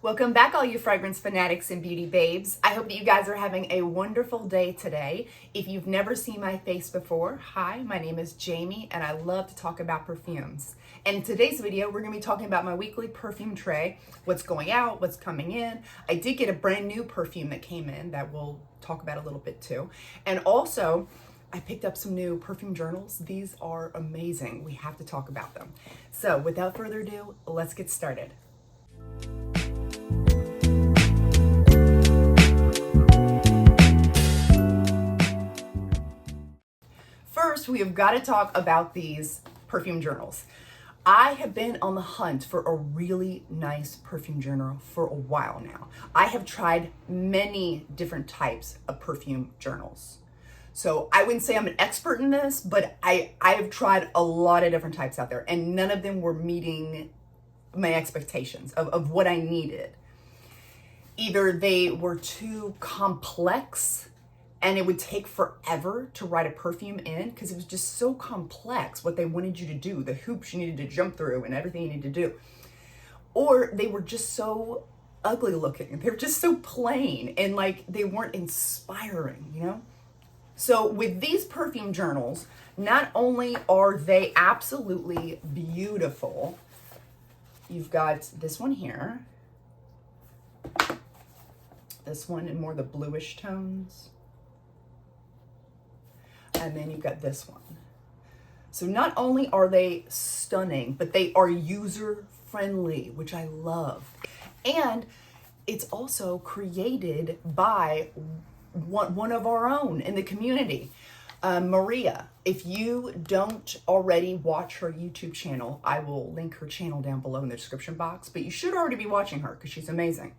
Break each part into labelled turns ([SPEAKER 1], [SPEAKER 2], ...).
[SPEAKER 1] Welcome back, all you fragrance fanatics and beauty babes. I hope that you guys are having a wonderful day today. If you've never seen my face before, hi, my name is Jamie and I love to talk about perfumes. And in today's video, we're gonna be talking about my weekly perfume tray, what's going out, what's coming in. I did get a brand new perfume that came in that we'll talk about a little bit too. And also, I picked up some new perfume journals. These are amazing. We have to talk about them. So without further ado, let's get started. First, we have got to talk about these perfume journals. I have been on the hunt for a really nice perfume journal for a while now. I have tried many different types of perfume journals. So I wouldn't say I'm an expert in this, but I have tried a lot of different types out there and none of them were meeting my expectations of what I needed. Either they were too complex and it would take forever to write a perfume in because it was just so complex what they wanted you to do, the hoops you needed to jump through and everything you needed to do. Or they were just so ugly looking. They were just so plain and like they weren't inspiring, you know? So with these perfume journals, not only are they absolutely beautiful, you've got this one here, this one in more the bluish tones, and then you've got this one. So not only are they stunning, but they are user-friendly, which I love. And it's also created by one of our own in the community, Maria. If you don't already watch her YouTube channel, I will link her channel down below in the description box, but you should already be watching her because she's amazing.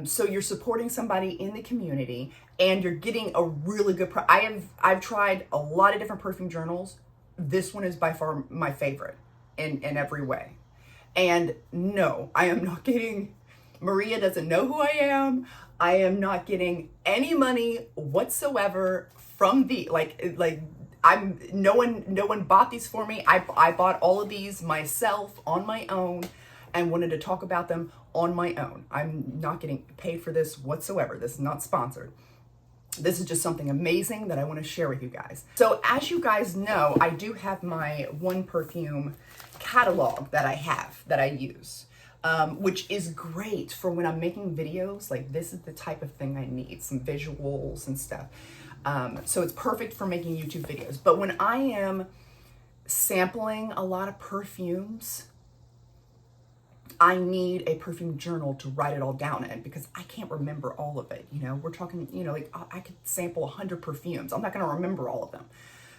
[SPEAKER 1] So you're supporting somebody in the community and you're getting a really good I've tried a lot of different perfume journals. This one is by far my favorite in every way. And no, I am not getting, Maria doesn't know who I am. I am not getting any money whatsoever from the, no one bought these for me. I bought all of these myself on my own and wanted to talk about them on my own. I'm not getting paid for this whatsoever. This is not sponsored. This is just something amazing that I want to share with you guys. So as you guys know, I do have my one perfume catalog that I use, which is great for when I'm making videos. Like this is the type of thing I need, some visuals and stuff. So it's perfect for making YouTube videos. But when I am sampling a lot of perfumes, I need a perfume journal to write it all down in because I can't remember all of it. You know, we're talking, you know, like I could sample 100 perfumes. I'm not going to remember all of them.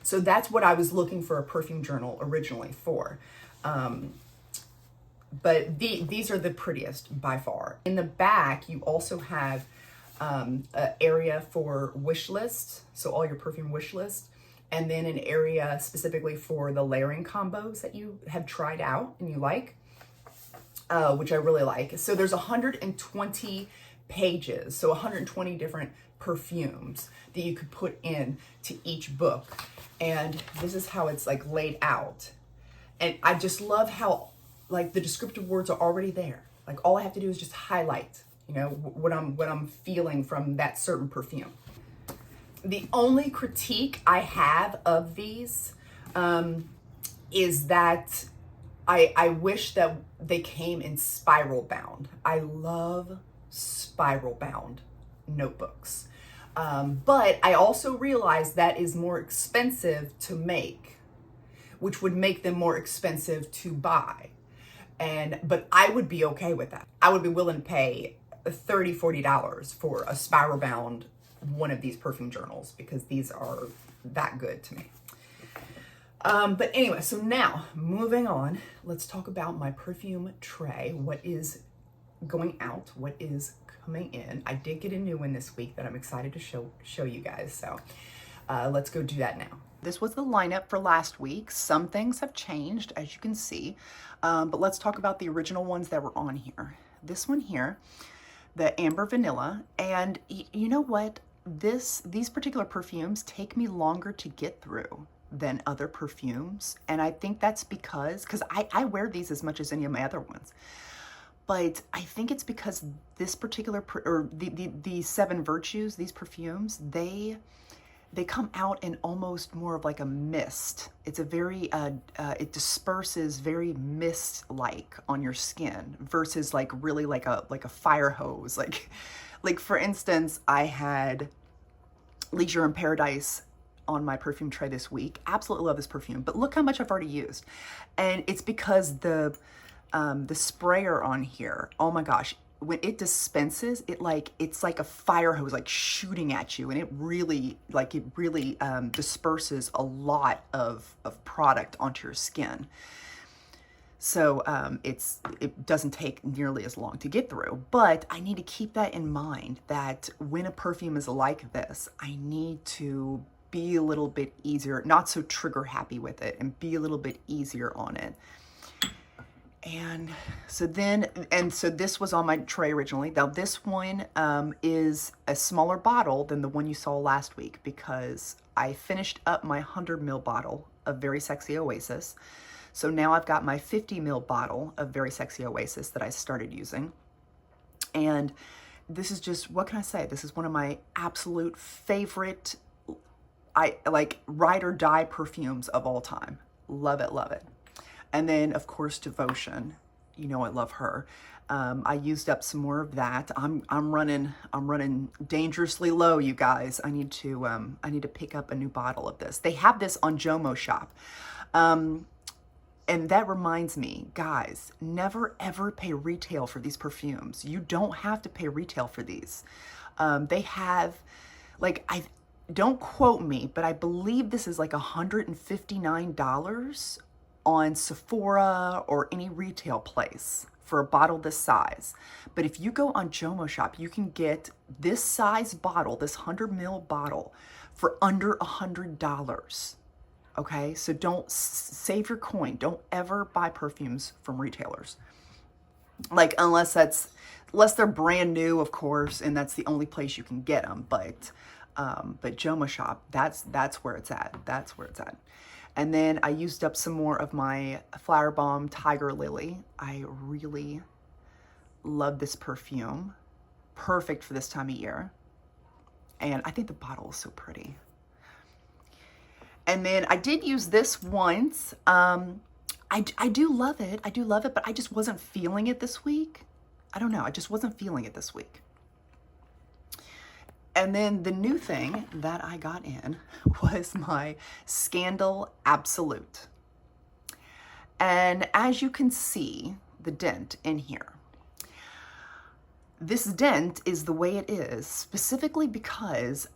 [SPEAKER 1] So that's what I was looking for a perfume journal originally for. But these are the prettiest by far. In the back, you also have an area for wish list. So all your perfume wish list. And then an area specifically for the layering combos that you have tried out and you like. Which I really like. So there's 120 pages, so 120 different perfumes that you could put in to each book. And this is how it's like laid out. And I just love how like the descriptive words are already there. Like all I have to do is just highlight, you know, what I'm feeling from that certain perfume. The only critique I have of these is that I wish that they came in spiral bound. I love spiral bound notebooks. But I also realize that is more expensive to make, which would make them more expensive to buy. But I would be okay with that. I would be willing to pay $30, $40 for a spiral bound one of these perfume journals because these are that good to me. But anyway, so now moving on, let's talk about my perfume tray. What is going out? What is coming in? I did get a new one this week that I'm excited to show you guys. So let's go do that now. This was the lineup for last week. Some things have changed, as you can see, but let's talk about the original ones that were on here. This one here, the Amber Vanilla, and you know what? These particular perfumes take me longer to get through than other perfumes. And I think that's because I wear these as much as any of my other ones. but I think it's because this particular, or the 7 Virtues, these perfumes, they come out in almost more of like a mist. It's a very, it disperses very mist-like on your skin versus like really like a fire hose. Like for instance, I had Leisure in Paradise on my perfume tray this week. Absolutely love this perfume, but look how much I've already used. And it's because the sprayer on here, oh my gosh, when it dispenses, it's like a fire hose, like shooting at you, and it really disperses a lot of product onto your skin. So it doesn't take nearly as long to get through, but I need to keep that in mind, that when a perfume is like this, I need to be a little bit easier, not so trigger happy with it, and be a little bit easier on it. And so this was on my tray originally. Now this one is a smaller bottle than the one you saw last week, because I finished up my 100 ml bottle of Very Sexy Oasis. So now I've got my 50 ml bottle of Very Sexy Oasis that I started using. And this is just, what can I say? This is one of my absolute favorite, ride or die perfumes of all time. Love it, love it. And then of course, Devotion. You know I love her. I used up some more of that. I'm running dangerously low, you guys. I need to pick up a new bottle of this. They have this on Jomo Shop. And that reminds me, guys, never ever pay retail for these perfumes. You don't have to pay retail for these. They have, don't quote me, but I believe this is like $159 on Sephora or any retail place for a bottle this size. But if you go on Jomo Shop, you can get this size bottle, this 100 ml bottle, for under $100. Okay, so don't save your coin. Don't ever buy perfumes from retailers. Unless they're brand new, of course, and that's the only place you can get them. But Jomo Shop, that's where it's at. That's where it's at. And then I used up some more of my Flower Bomb Tiger Lily. I really love this perfume. Perfect for this time of year. And I think the bottle is so pretty. And then I did use this once. I do love it. I do love it, but I just wasn't feeling it this week. I don't know. I just wasn't feeling it this week. And then the new thing that I got in was my Scandal Absolute. And as you can see, the dent in here. This dent is the way it is specifically because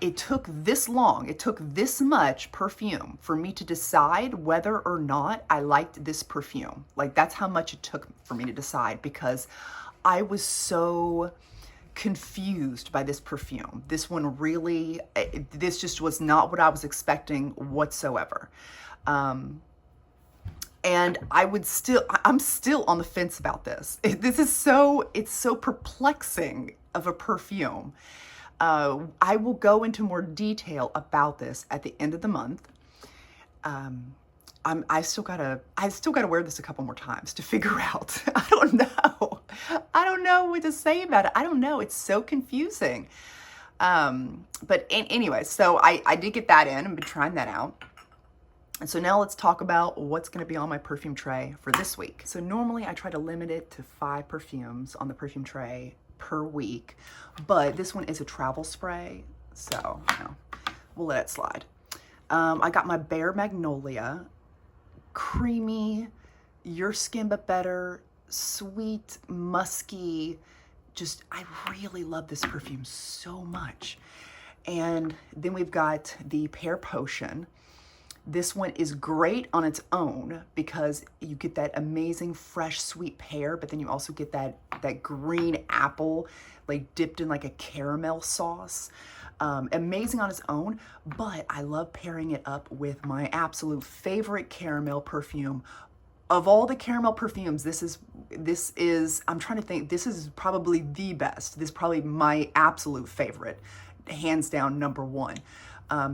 [SPEAKER 1] it took this long, it took this much perfume for me to decide whether or not I liked this perfume. That's how much it took for me to decide, because I was so confused by this perfume. This one really, this just was not what I was expecting whatsoever. And I'm still on the fence about this. It's so perplexing of a perfume. I will go into more detail about this at the end of the month. I still gotta wear this a couple more times to figure out. I don't know what to say about it. I don't know. It's so confusing. But anyway, so I did get that in. I've been trying that out. And so now let's talk about what's going to be on my perfume tray for this week. So normally I try to limit it to 5 perfumes on the perfume tray per week, but this one is a travel spray, so we'll let it slide. I got my Bare Magnolia, creamy, your skin but better, sweet, musky. I really love this perfume so much. And then we've got the Pear Potion. This one is great on its own because you get that amazing fresh sweet pear, but then you also get that green apple dipped in like a caramel sauce. Amazing on its own, but I love pairing it up with my absolute favorite caramel perfume. Of all the caramel perfumes, this is I'm trying to think, this is probably the best. This is probably my absolute favorite, hands down number 1.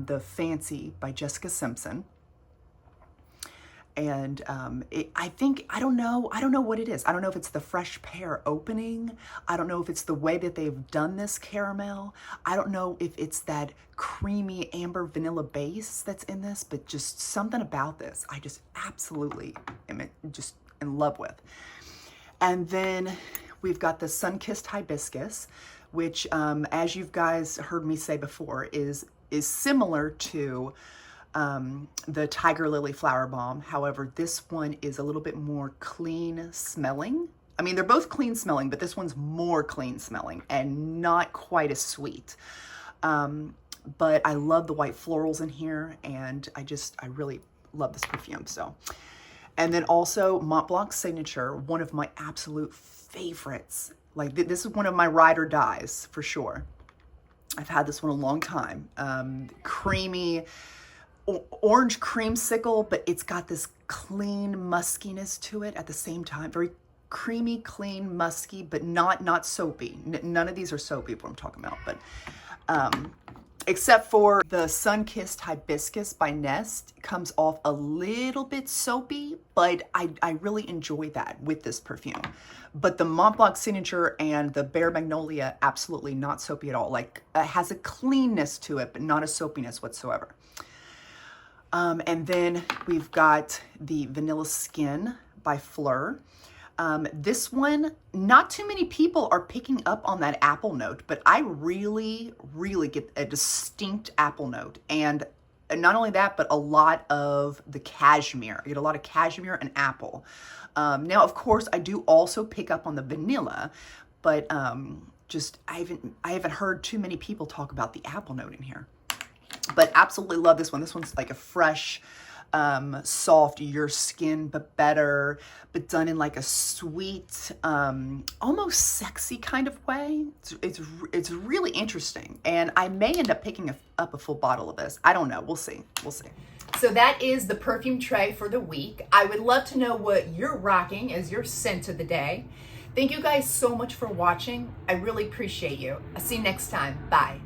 [SPEAKER 1] The Fancy by Jessica Simpson. And I don't know what it is. I don't know if it's the fresh pear opening. I don't know if it's the way that they've done this caramel. I don't know if it's that creamy amber vanilla base that's in this, but just something about this I just absolutely am just in love with. And then we've got the Sun-Kissed Hibiscus, which, as you guys heard me say before, is similar to the Tiger Lily Flower Bomb. However, this one is a little bit more clean smelling. I mean, they're both clean smelling, but this one's more clean smelling and not quite as sweet. But I love the white florals in here, and I really love this perfume. So, and then also Mont Blanc's Signature, one of my absolute favorites. Like, this is one of my ride or dies for sure. I've had this one a long time. Creamy, orange creamsicle, but it's got this clean muskiness to it at the same time. Very creamy, clean, musky, but not soapy. None of these are soapy, what I'm talking about. But except for the Sun-Kissed Hibiscus by Nest, comes off a little bit soapy, but I really enjoy that with this perfume. But the Mont Blanc Signature and the Bare Magnolia, absolutely not soapy at all. Like, has a cleanness to it, but not a soapiness whatsoever. And then we've got the Vanilla Skin by Fleur. This one, not too many people are picking up on that apple note, but I really, really get a distinct apple note. And not only that, but a lot of the cashmere. I get a lot of cashmere and apple. Now, of course, I do also pick up on the vanilla, but I haven't heard too many people talk about the apple note in here. But absolutely love this one. This one's like a fresh, soft, your skin but better, but done in like a sweet, almost sexy kind of way. It's really interesting, and I may end up picking up a full bottle of this. I don't know. We'll see. We'll see. So that is the perfume tray for the week. I would love to know what you're rocking as your scent of the day. Thank you guys so much for watching. I really appreciate you. I'll see you next time. Bye.